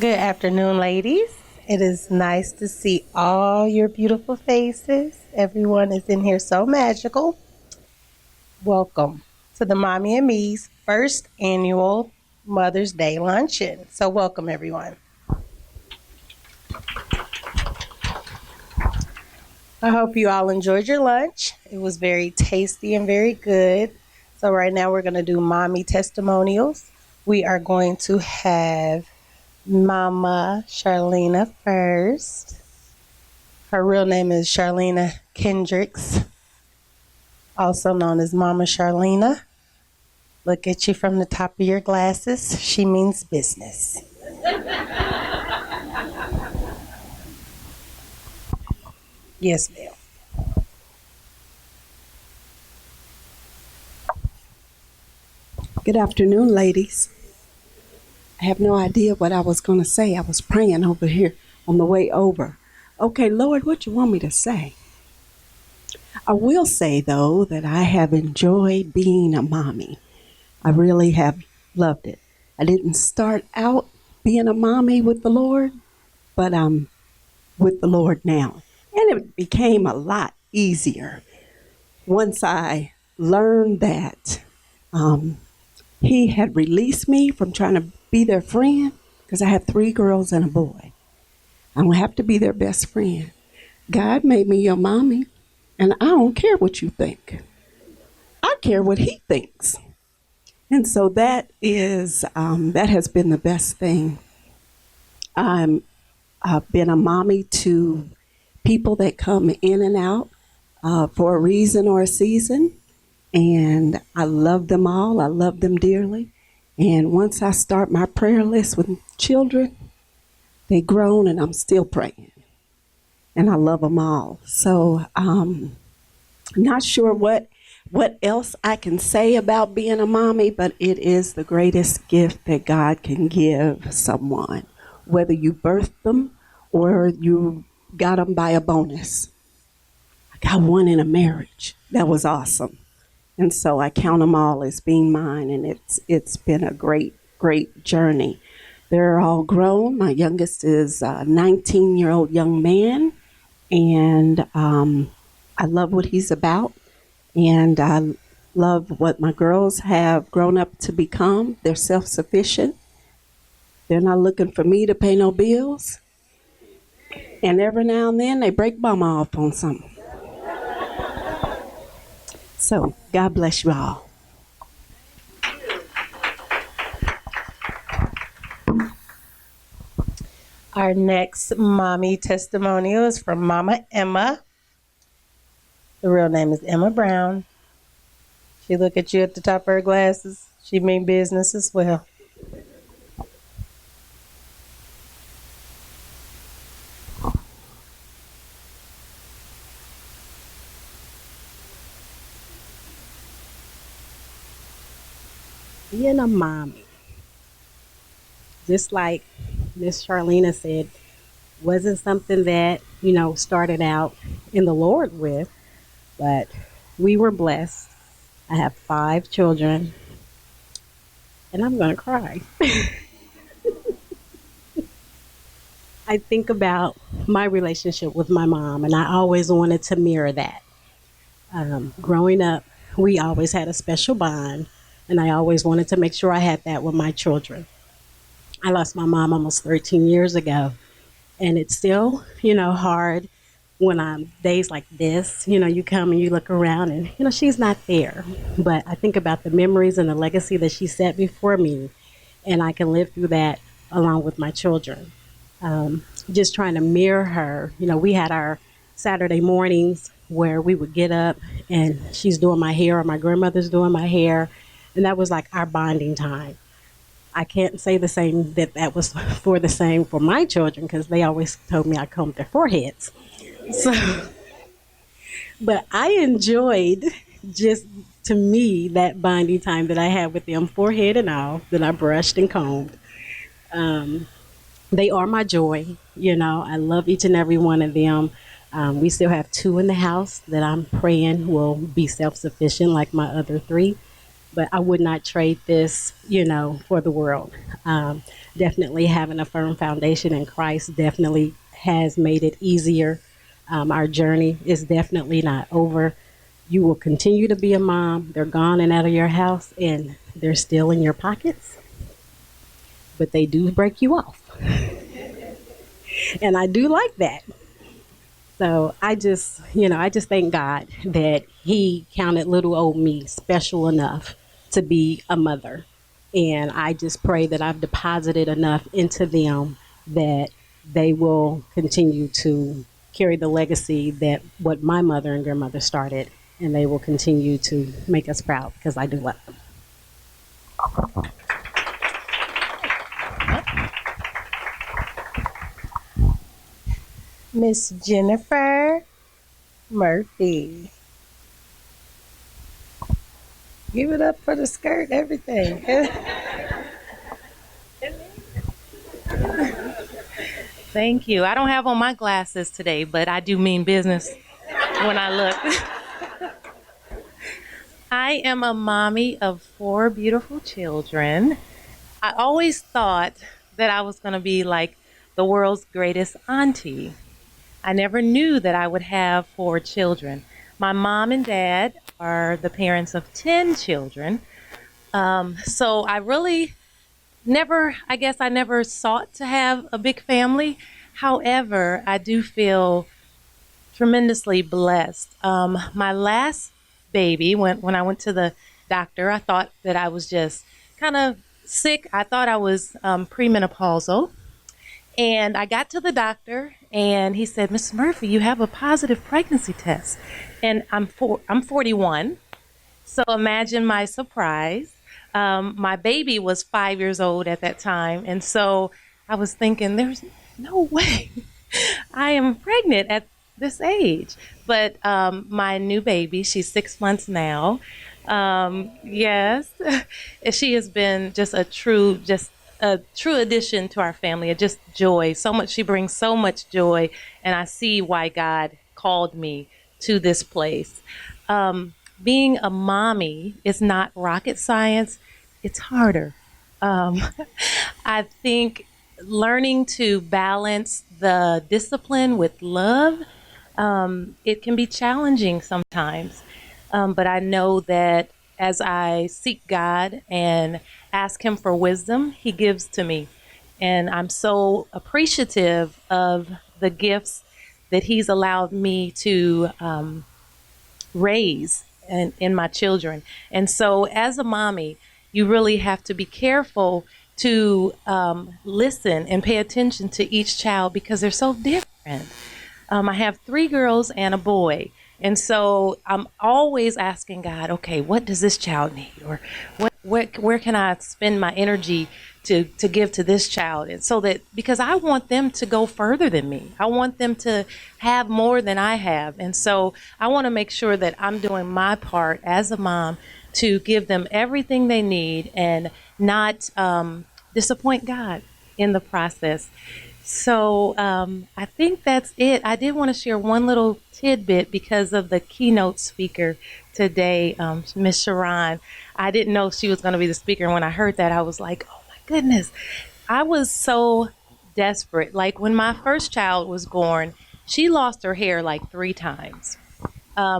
Good afternoon, ladies. It is nice to see all your beautiful faces. Everyone is in here so magical. Welcome to the Mommy and Me's first annual Mother's Day Luncheon. So, welcome, everyone. I hope you all enjoyed your lunch. It was very tasty and very good. So, right now, we're going to do mommy testimonials. We are going to have Mama Charlena first. Her real name is Charlena Kendricks, also known as Mama Charlena. Look at you from the top of your glasses. She means business. Yes, ma'am. Good afternoon, ladies. I have no idea what I was going to say. I was praying over here on the way over. Okay, Lord, what you want me to say? I will say, though, that I have enjoyed being a mommy. I really have loved it. I didn't start out being a mommy with the Lord, but I'm with the Lord now. And it became a lot easier once I learned that He had released me from trying to be their friend, because I have 3 girls and a boy. I don't have to be their best friend. God made me your mommy, and I don't care what you think. I care what He thinks. And so that has been the best thing. I've been a mommy to people that come in and out for a reason or a season. And I love them all. I love them dearly. And once I start my prayer list with children, they grown and I'm still praying. And I love them all. So I'm not sure what else I can say about being a mommy, but it is the greatest gift that God can give someone, whether you birthed them or you got them by a bonus. I got one in a marriage. That was awesome. And so I count them all as being mine, and it's been a great journey. They're all grown. My youngest is a 19-year-old young man, and I love what he's about, and I love what my girls have grown up to become. They're self-sufficient. They're not looking for me to pay no bills, and every now and then they break mama off on something. So, God bless you all. Our next mommy testimonial is from Mama Emma. The real name is Emma Brown. She look at you at the top of her glasses. She mean business as well. Being a mommy, just like Miss Charlena said, wasn't something that, started out in the Lord with, but we were blessed. I have 5 children, and I'm going to cry. I think about my relationship with my mom, and I always wanted to mirror that. Growing up, we always had a special bond, and I always wanted to make sure I had that with my children. I lost my mom almost 13 years ago, and it's still, hard when I'm days like this. You come and you look around and, she's not there. But I think about the memories and the legacy that she set before me, and I can live through that along with my children. Just trying to mirror her. We had our Saturday mornings where we would get up and she's doing my hair or my grandmother's doing my hair, and that was like our bonding time. I can't say the same that was for the same for my children, because they always told me I combed their foreheads. So, but I enjoyed, just to me, that bonding time that I had with them, forehead and all, that I brushed and combed. They are my joy. I love each and every one of them. We still have 2 in the house that I'm praying will be self-sufficient like my other 3. But I would not trade this, for the world. Um, Definitely having a firm foundation in Christ definitely has made it easier. Our journey is definitely not over. You will continue to be a mom. They're gone and out of your house, and they're still in your pockets, but they do break you off. And I do like that. So I just thank God that He counted little old me special enough to be a mother. And I just pray that I've deposited enough into them that they will continue to carry the legacy that what my mother and grandmother started, and they will continue to make us proud because I do love them. Miss Jennifer Murphy. Give it up for the skirt, everything. Thank you. I don't have on my glasses today, but I do mean business when I look. I am a mommy of 4 beautiful children. I always thought that I was going to be like the world's greatest auntie. I never knew that I would have 4 children. My mom and dad are the parents of 10 children. So I really I guess I never sought to have a big family. However, I do feel tremendously blessed. My last baby, when I went to the doctor, I thought that I was just kind of sick. I thought I was premenopausal. And I got to the doctor, and he said, "Miss Murphy, you have a positive pregnancy test." And I'm 41. So imagine my surprise. My baby was 5 years old at that time. And so I was thinking, there's no way I am pregnant at this age. But my new baby, she's 6 months now. Yes, she has been just a true addition to our family. Just joy. So much, she brings so much joy. And I see why God called me to this place. Being a mommy is not rocket science. It's harder. Um, I think learning to balance the discipline with love, it can be challenging sometimes. But I know that as I seek God and ask Him for wisdom, He gives to me. And I'm so appreciative of the gifts that He's allowed me to raise in my children. And so, as a mommy, you really have to be careful to listen and pay attention to each child because they're so different. I have 3 girls and a boy. And so I'm always asking God, okay, what does this child need? Or where can I spend my energy to give to this child? And so that, because I want them to go further than me. I want them to have more than I have. And so I want to make sure that I'm doing my part as a mom to give them everything they need and not disappoint God in the process. So I think that's it. I did want to share one little tidbit because of the keynote speaker today, Miss Sharon. I didn't know she was going to be the speaker. And when I heard that, I was like, oh my goodness. I was so desperate. Like when my first child was born, she lost her hair like 3 times.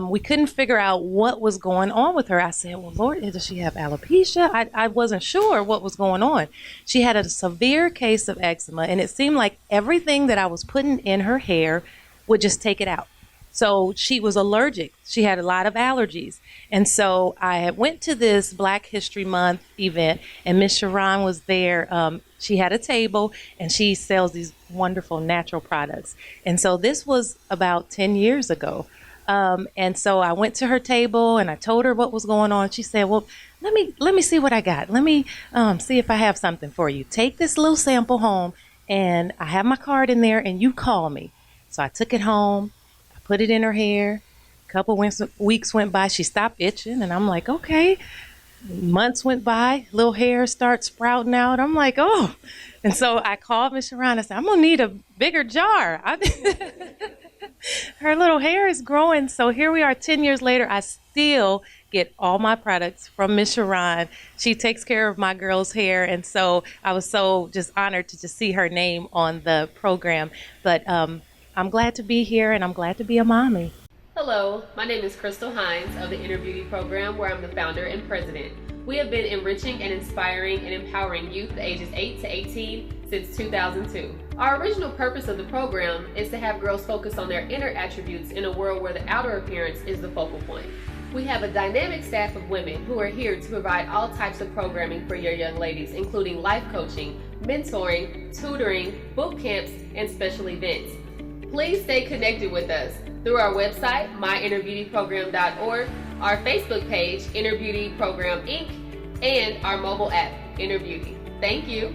We couldn't figure out what was going on with her. I said, well, Lord, does she have alopecia? I wasn't sure what was going on. She had a severe case of eczema, and it seemed like everything that I was putting in her hair would just take it out. So she was allergic. She had a lot of allergies. And so I went to this Black History Month event, and Miss Sharon was there. She had a table, and she sells these wonderful natural products. And so this was about 10 years ago. And so I went to her table and I told her what was going on. She said, well, let me see what I got. Let me see if I have something for you. Take this little sample home, and I have my card in there, and you call me. So I took it home. I put it in her hair. A couple weeks went by. She stopped itching, and I'm like, okay. Months went by. Little hair starts sprouting out. I'm like, oh. And so I called Miss Sharon. I said, I'm going to need a bigger jar. Her little hair is growing. So here we are 10 years later. I still get all my products from Miss Sharon. She takes care of my girls' hair, and so I was so just honored to just see her name on the program. But I'm glad to be here, and I'm glad to be a mommy. Hello, my name is Crystal Hines of the Inner Beauty Program, where I'm the founder and president. We have been enriching and inspiring and empowering youth ages 8 to 18 since 2002. Our original purpose of the program is to have girls focus on their inner attributes in a world where the outer appearance is the focal point. We have a dynamic staff of women who are here to provide all types of programming for your young ladies, including life coaching, mentoring, tutoring, boot camps, and special events. Please stay connected with us through our website, myinnerbeautyprogram.org, our Facebook page, Inner Beauty Program Inc., and our mobile app, Inner Beauty. Thank you.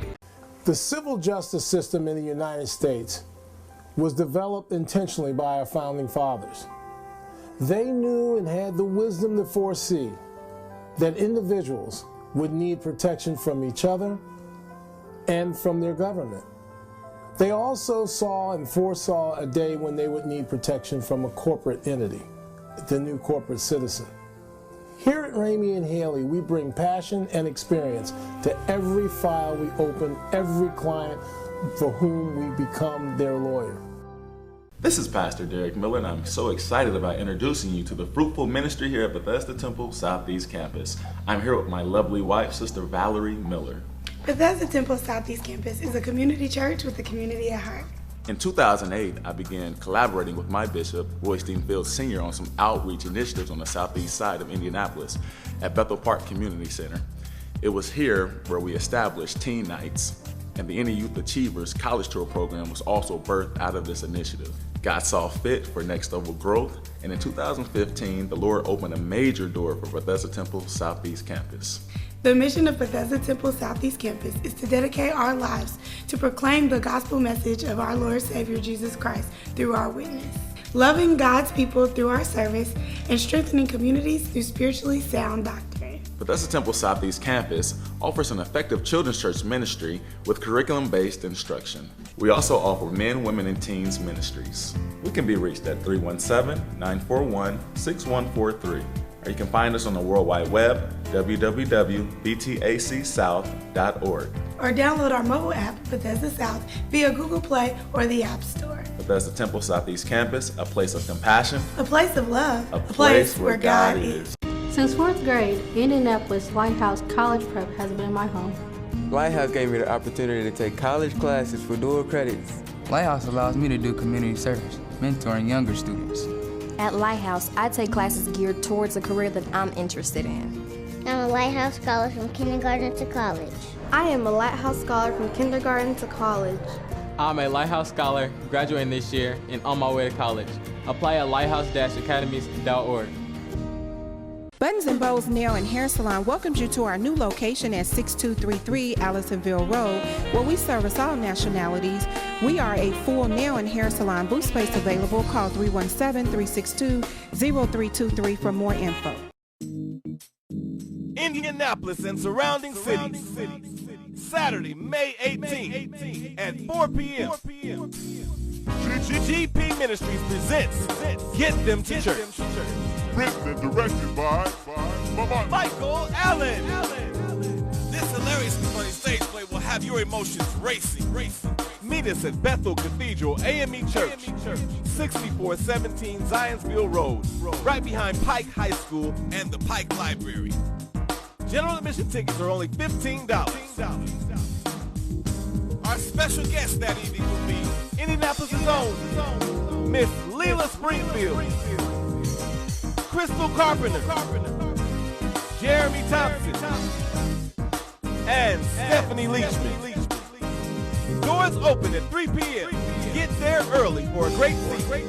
The civil justice system in the United States was developed intentionally by our founding fathers. They knew and had the wisdom to foresee that individuals would need protection from each other and from their government. They also saw and foresaw a day when they would need protection from a corporate entity, the new corporate citizen. Here at Ramey and Haley, we bring passion and experience to every file we open, every client for whom we become their lawyer. This is Pastor Derek Miller, and I'm so excited about introducing you to the fruitful ministry here at Bethesda Temple Southeast Campus. I'm here with my lovely wife, Sister Valerie Miller. Bethesda Temple Southeast Campus is a community church with the community at heart. In 2008, I began collaborating with my bishop, Roy Steenfield Sr., on some outreach initiatives on the southeast side of Indianapolis at Bethel Park Community Center. It was here where we established Teen Nights, and the Inner Youth Achievers College Tour program was also birthed out of this initiative. God saw fit for next level growth, and in 2015, the Lord opened a major door for Bethesda Temple Southeast Campus. The mission of Bethesda Temple Southeast Campus is to dedicate our lives to proclaim the gospel message of our Lord Savior Jesus Christ through our witness, loving God's people through our service, and strengthening communities through spiritually sound doctrine. Bethesda Temple Southeast Campus offers an effective children's church ministry with curriculum-based instruction. We also offer men, women, and teens ministries. We can be reached at 317-941-6143. Or you can find us on the World Wide Web, www.btacsouth.org. Or download our mobile app, Bethesda South, via Google Play or the App Store. Bethesda Temple Southeast Campus, a place of compassion, a place of love, a place where God is. Since 4th grade, Indianapolis Lighthouse College Prep has been my home. Lighthouse gave me the opportunity to take college classes for dual credits. Lighthouse allows me to do community service, mentoring younger students. At Lighthouse, I take classes geared towards a career that I'm interested in. I'm a Lighthouse Scholar from kindergarten to college. I am a Lighthouse Scholar from kindergarten to college. I'm a Lighthouse Scholar graduating this year and on my way to college. Apply at lighthouse-academies.org. Buttons and Bows Nail and Hair Salon welcomes you to our new location at 6233 Allisonville Road, where we service all nationalities. We are a full nail and hair salon. Booth space available. Call 317-362-0323 for more info. Indianapolis and surrounding cities. Saturday, May 18th at 4 p.m. GP Ministries presents Get Them to Church. Written and directed by Michael Allen. This hilariously funny stage play will have your emotions racing. Meet us at Bethel Cathedral AME Church, 6417 Zionsville Road, right behind Pike High School and the Pike Library. General admission tickets are only $15. Our special guest that evening will be Indianapolis' own Miss Leela Springfield, Crystal Carpenter, Jeremy Thompson, and Stephanie Leachman. Doors open at 3 p.m. Get there early for a great seat.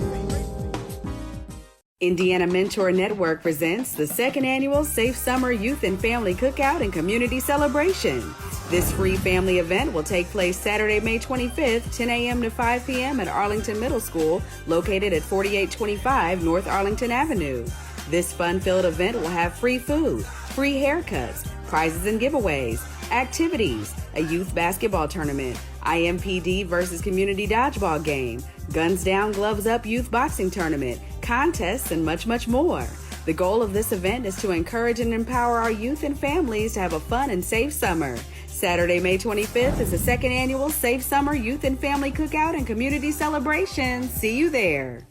Indiana Mentor Network presents the second annual Safe Summer Youth and Family Cookout and Community Celebration. This free family event will take place Saturday, May 25th, 10 a.m. to 5 p.m. at Arlington Middle School, located at 4825 North Arlington Avenue. This fun-filled event will have free food, free haircuts, prizes and giveaways, activities, a youth basketball tournament, IMPD versus community dodgeball game, Guns Down, Gloves Up youth boxing tournament, contests, and much, much more. The goal of this event is to encourage and empower our youth and families to have a fun and safe summer. Saturday, May 25th is the second annual Safe Summer Youth and Family Cookout and Community Celebration. See you there.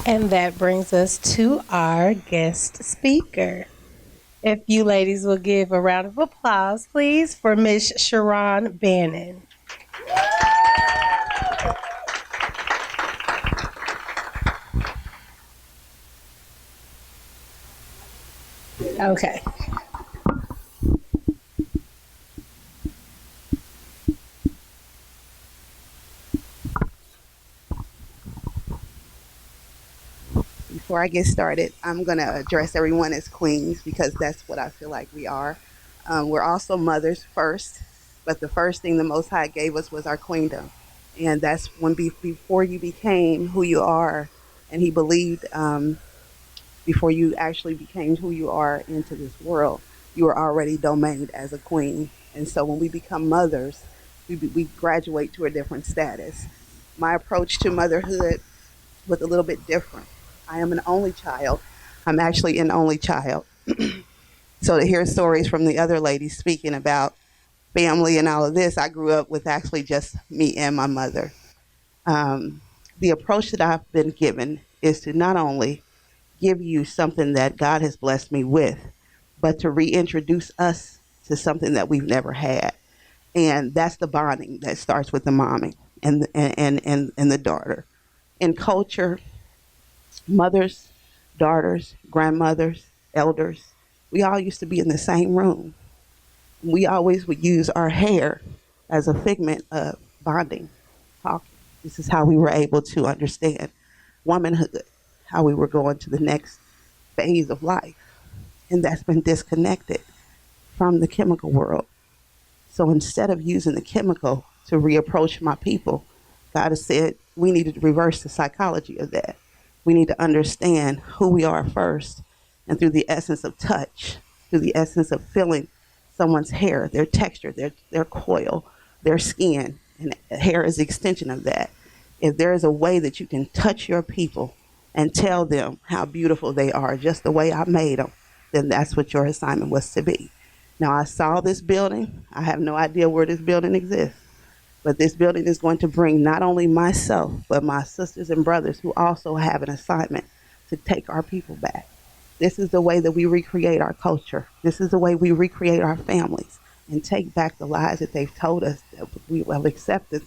And that brings us to our guest speaker. If you ladies will give a round of applause, please, for Miss Sharon Bannon. Okay. Before I get started, I'm going to address everyone as queens because that's what I feel like we are. We're also mothers first, but the first thing the Most High gave us was our queendom. And that's when before you became who you are, and he believed before you actually became who you are into this world, you were already domained as a queen. And so when we become mothers, we graduate to a different status. My approach to motherhood was a little bit different. I am an only child. I'm actually an only child. So to hear stories from the other ladies speaking about family and all of this, I grew up with actually just me and my mother. The approach that I've been given is to not only give you something that God has blessed me with, but to reintroduce us to something that we've never had. And that's the bonding that starts with the mommy and the daughter. In culture, mothers, daughters, grandmothers, elders, we all used to be in the same room. We always would use our hair as a figment of bonding, talking. This is how we were able to understand womanhood, how we were going to the next phase of life. And that's been disconnected from the chemical world. So instead of using the chemical to reapproach my people, God has said we need to reverse the psychology of that. We need to understand who we are first, and through the essence of touch, through the essence of feeling someone's hair, their texture, their coil, their skin, and hair is the extension of that. If there is a way that you can touch your people and tell them how beautiful they are, just the way I made them, then that's what your assignment was to be. Now, I saw this building. I have no idea where this building exists. But this building is going to bring not only myself, but my sisters and brothers who also have an assignment to take our people back. This is the way that we recreate our culture. This is the way we recreate our families and take back the lies that they've told us that we have accepted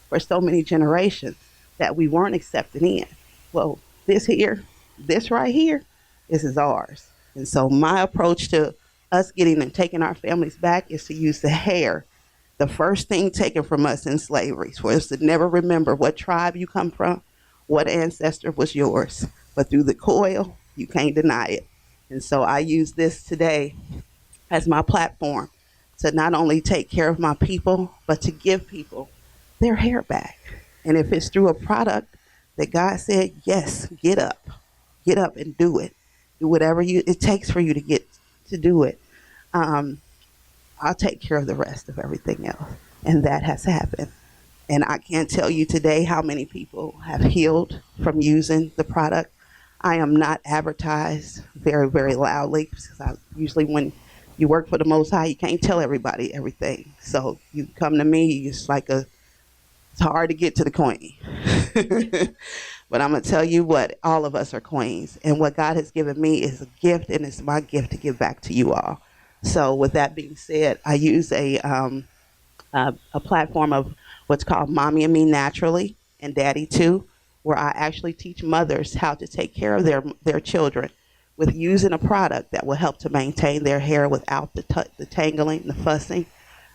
for so many generations that we weren't accepted in. Well, this right here, this is ours. And so my approach to us getting and taking our families back is to use the hair, the first thing taken from us in slavery, for us to never remember what tribe you come from, what ancestor was yours. But through the coil, you can't deny it. And so I use this today as my platform to not only take care of my people, but to give people their hair back. And if it's through a product that God said, yes, get up and do it. Do whatever it takes for you to get to do it. I'll take care of the rest of everything else. And that has happened. And I can't tell you today how many people have healed from using the product. I am not advertised very, very loudly because usually when you work for the Most High, you can't tell everybody everything. So you come to me, it's hard to get to the queen. But I'm going to tell you what, all of us are queens. And what God has given me is a gift, and it's my gift to give back to you all. So with that being said, I use a platform of what's called Mommy and Me Naturally and Daddy Too, where I actually teach mothers how to take care of their children with using a product that will help to maintain their hair without the tangling, the fussing,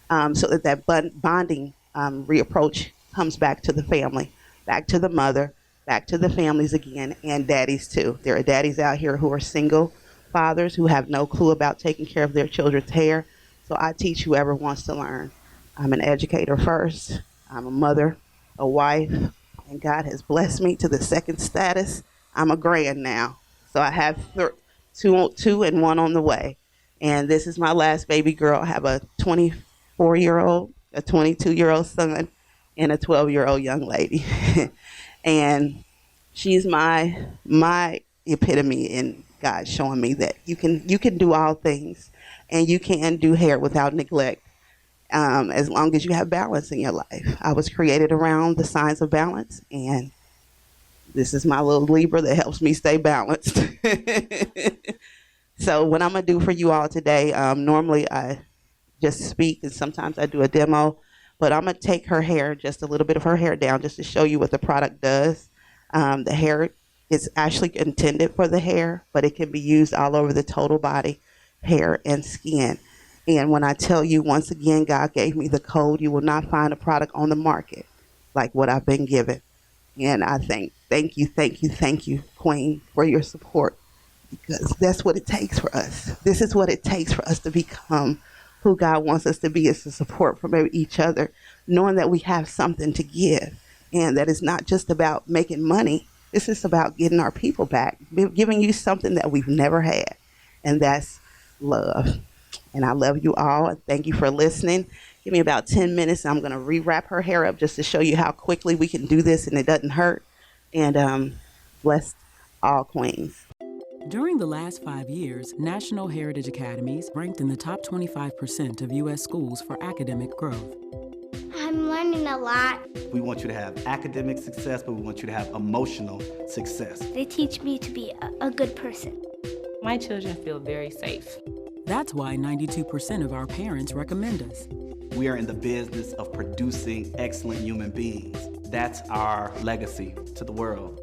so that bonding reapproach comes back to the family, back to the mother, back to the families again, and daddies too. There are daddies out here who are single fathers who have no clue about taking care of their children's hair. So I teach whoever wants to learn. I'm an educator first. I'm a mother, a wife, and God has blessed me to the second status. I'm a grand now. So I have two and one on the way. And this is my last baby girl. I have a 24-year-old, a 22-year-old son, and a 12-year-old young lady. And she's my epitome in God showing me that you can do all things, and you can do hair without neglect, as long as you have balance in your life. I was created around the signs of balance, and this is my little Libra that helps me stay balanced. So what I'm gonna do for you all today, normally I just speak, and sometimes I do a demo, but I'm gonna take her hair, just a little bit of her hair down, just to show you what the product does. The hair is actually intended for the hair, but it can be used all over the total body, hair and skin. And when I tell you, once again, God gave me the code, you will not find a product on the market like what I've been given. And I thank you, Queen, for your support, because that's what it takes for us. This is what it takes for us to become who God wants us to be, is to support from each other, knowing that we have something to give, and that it's not just about making money. This is about getting our people back, giving you something that we've never had, and that's love. And I love you all, and thank you for listening. Give me about 10 minutes, and I'm going to rewrap her hair up just to show you how quickly we can do this and it doesn't hurt. And bless all queens. During the last 5 years, National Heritage Academies ranked in the top 25% of U.S. schools for academic growth. I'm learning a lot. We want you to have academic success, but we want you to have emotional success. They teach me to be a good person. My children feel very safe. That's why 92% of our parents recommend us. We are in the business of producing excellent human beings. That's our legacy to the world.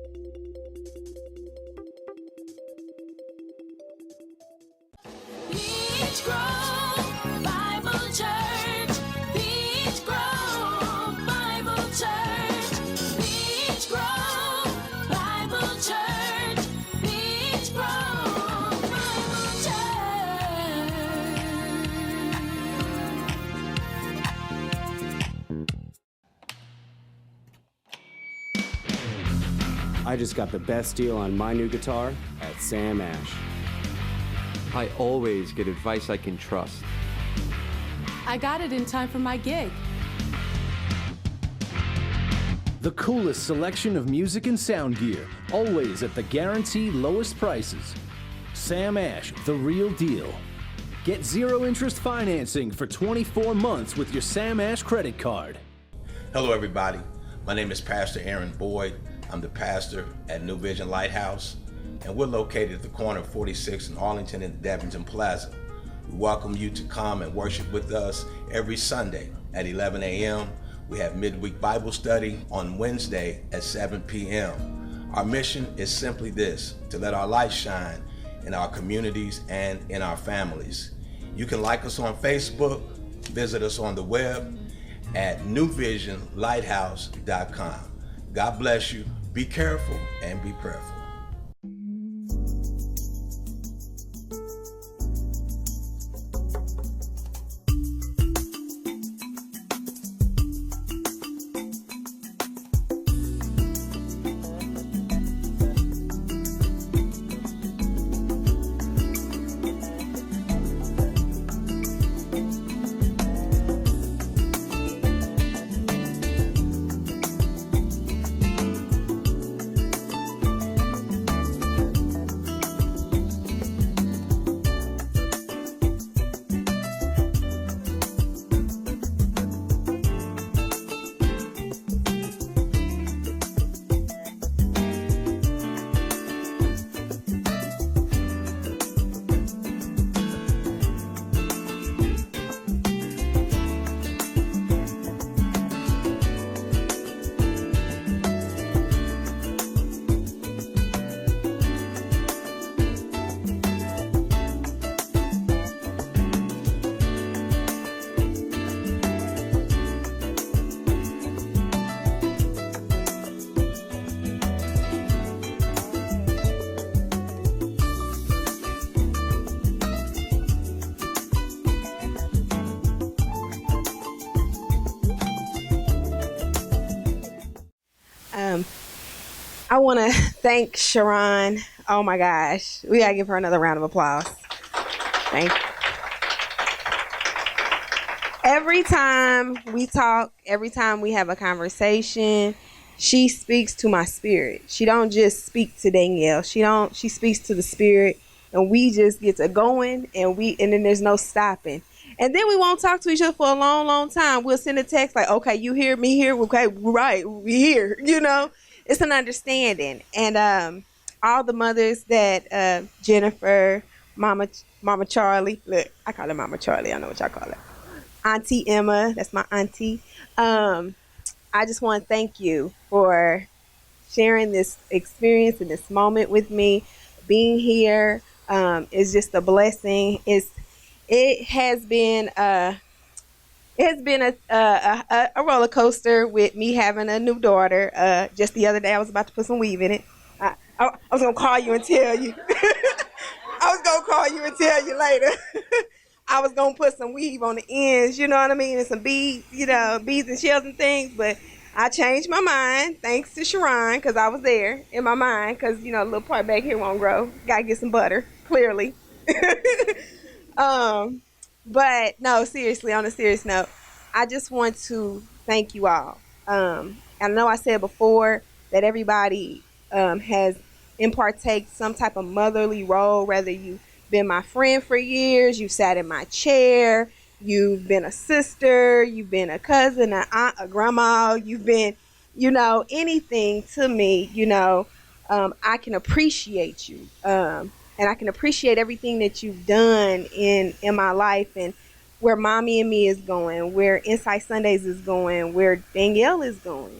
Beach Grove Bible Church. Beach Grove Bible Church. Beach Grove Bible Church. Beach Grove Bible Church. I just got the best deal on my new guitar at Sam Ash. I always get advice I can trust. I got it in time for my gig. The coolest selection of music and sound gear, always at the guaranteed lowest prices. Sam Ash, the real deal. Get zero interest financing for 24 months with your Sam Ash credit card. Hello everybody, my name is Pastor Aaron Boyd. I'm the pastor at New Vision Lighthouse, and we're located at the corner of 46 in Arlington and Devonton Plaza. We welcome you to come and worship with us every Sunday at 11 a.m. We have midweek Bible study on Wednesday at 7 p.m. Our mission is simply this, to let our light shine in our communities and in our families. You can like us on Facebook, visit us on the web at newvisionlighthouse.com. God bless you. Be careful and be prayerful. I want to thank Sharon. Oh my gosh. We got to give her another round of applause. Thank you. Every time we talk, every time we have a conversation, she speaks to my spirit. She don't just speak to Danielle. She speaks to the spirit and we just get to going, and then there's no stopping. And then we won't talk to each other for a long, long time. We'll send a text like, okay, you hear me here? Okay, right, we here, you know? It's an understanding. And all the mothers that, Jennifer, Mama Charlie, look, I call her Mama Charlie, I know what y'all call her. Auntie Emma, that's my auntie. I just want to thank you for sharing this experience and this moment with me. Being here is just a blessing. It has been a roller coaster with me having a new daughter. Just the other day, I was about to put some weave in it. I was gonna call you and tell you. I was gonna call you and tell you later. I was gonna put some weave on the ends, you know what I mean, and some beads, beads and shells and things, but I changed my mind thanks to Sharon, because I was there in my mind, because, a little part back here won't grow. Gotta get some butter, clearly. But no, seriously, on a serious note, I just want to thank you all. I know I said before that everybody has impartaked some type of motherly role, whether you've been my friend for years, you sat in my chair, you've been a sister, you've been a cousin, an aunt, a grandma, you've been, anything to me, I can appreciate you. And I can appreciate everything that you've done in my life, and where Mommy and Me is going, where Insight Sundays is going, where Danielle is going.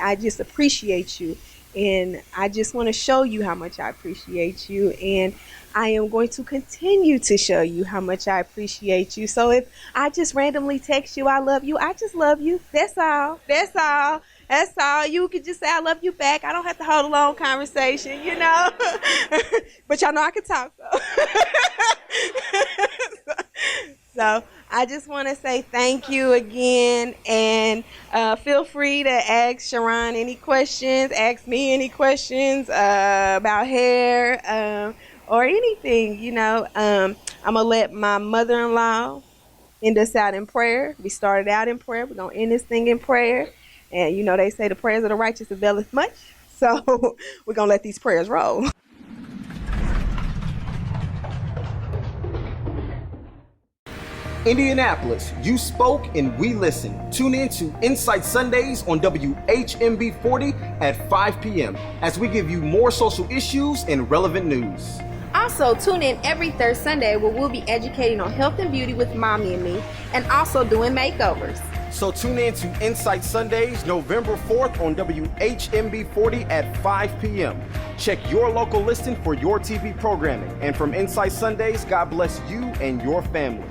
I just appreciate you. And I just want to show you how much I appreciate you. And I am going to continue to show you how much I appreciate you. So if I just randomly text you, I love you, I just love you. That's all. That's all. That's all. You can just say I love you back. I don't have to hold a long conversation, But y'all know I can talk, though. So I just want to say thank you again, and feel free to ask Sharon any questions, ask me any questions about hair or anything, I'm going to let my mother-in-law end us out in prayer. We started out in prayer. We're going to end this thing in prayer. And, they say the prayers of the righteous availeth much. So we're going to let these prayers roll. Indianapolis, you spoke and we listened. Tune in to Insight Sundays on WHMB 40 at 5 p.m. as we give you more social issues and relevant news. Also, tune in every third Sunday where we'll be educating on health and beauty with Mommy and Me, and also doing makeovers. So tune in to Insight Sundays November 4th on WHMB 40 at 5 p.m. Check your local listing for your TV programming. And from Insight Sundays, God bless you and your family.